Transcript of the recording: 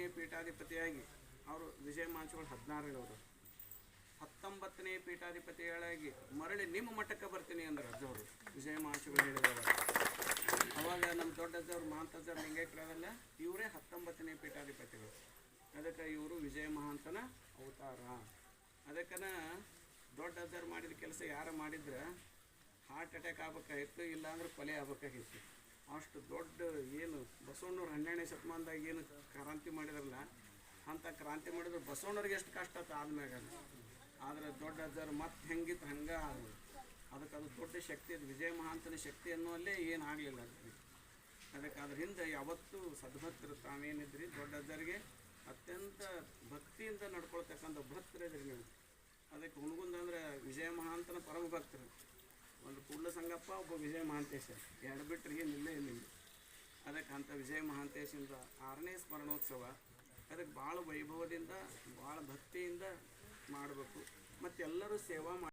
19ನೇ ಪೀಠಾಧಿಪತಿಯಾಗಿ ಅವರು ವಿಜಯ ಮಹಾಂತೇಶಗಳು 16 19ನೇ ಪೀಠಾಧಿಪತಿಗಳಾಗಿ ಮರಳಿ ನಿಮ್ಮ ಮಠಕ್ಕೆ ಬರ್ತೀನಿ ಅಂದ್ರೆ ಅಜ್ಜವರು ವಿಜಯ ಮಹಾಂತೇಶಗಳು ಹೇಳಿದವರು. ಅವಾಗ ನಮ್ಮ ದೊಡ್ಡ ಅಜ್ಜವ್ರು ಮಹಾಂತಜ್ಜವ್ರು ಲಿಂಗೈಕ್ಯರಲ್ಲ, ಇವರೇ 19ನೇ ಪೀಠಾಧಿಪತಿಗಳು. ಅದಕ್ಕೆ ಇವರು ವಿಜಯ ಮಹಾಂತನ ಅವತಾರ. ಅದಕ್ಕನ ದೊಡ್ಡ ಅಜ್ಜರು ಮಾಡಿದ ಕೆಲಸ ಯಾರು ಮಾಡಿದ್ರೆ ಹಾರ್ಟ್ ಅಟ್ಯಾಕ್ ಆಗ್ಬೇಕಾಗಿತ್ತು, ಇಲ್ಲಾಂದ್ರೆ ಕೊಲೆ ಆಗ್ಬೇಕಾಗಿತ್ತು. ಅಷ್ಟು ದೊಡ್ಡ ಏನು ಬಸವಣ್ಣವ್ರು 12ನೇ ಶತಮಾನದಾಗ ಏನು ಕ್ರಾಂತಿ ಮಾಡಿದ್ರಲ್ಲ, ಅಂಥ ಕ್ರಾಂತಿ ಮಾಡಿದ್ರೆ ಬಸವಣ್ಣವ್ರಿಗೆ ಎಷ್ಟು ಕಷ್ಟ ಆಯ್ತು ಆದ್ಮ್ಯಾಗ. ಆದರೆ ದೊಡ್ಡ ಅಜ್ಜರು ಮತ್ತೆ ಹೆಂಗಿತ್ತು ಹಂಗೆ ಆದ್ರು. ಅದಕ್ಕೆ ಅದು ದೊಡ್ಡ ಶಕ್ತಿ, ಅದು ವಿಜಯ ಮಹಾಂತನ ಶಕ್ತಿ ಅನ್ನುವಲ್ಲೇ ಏನಾಗಲಿಲ್ಲ ಅದಕ್ಕೆ. ಅದಕ್ಕೆ ಅದ್ರ ಹಿಂದೆ ಯಾವತ್ತೂ ಸದ್ಭಕ್ತರು ತಾವೇನಿದ್ರಿ ದೊಡ್ಡ ಅಜ್ಜರಿಗೆ ಅತ್ಯಂತ ಭಕ್ತಿಯಿಂದ ನಡ್ಕೊಳ್ತಕ್ಕಂಥ ಭಕ್ತರಿದ್ರಿ ನೀವು. ಅದಕ್ಕೆ ಹುಣಗುಂದ ಅಂದರೆ ವಿಜಯ ಮಹಾಂತನ ಪರಮ ಭಕ್ತರು. ಒಂದು ಕೂಡ್ಲ ಸಂಗಪ್ಪ, ಒಬ್ಬ ವಿಜಯ ಮಹಾಂತೇಶ, ಎರಡು ಬಿಟ್ಟರೆ ಏನಿಲ್ಲೇ ಏನಿಲ್ಲ. ಅದಕ್ಕೆ ಅಂಥ ವಿಜಯ ಮಹಾಂತೇಶಿಂದ 6ನೇ ಸ್ಮರಣೋತ್ಸವ. ಅದಕ್ಕೆ ಭಾಳ ವೈಭವದಿಂದ ಭಾಳ ಭಕ್ತಿಯಿಂದ ಮಾಡಬೇಕು. ಮತ್ತು ಎಲ್ಲರೂ ಸೇವಾ ಮಾಡಿ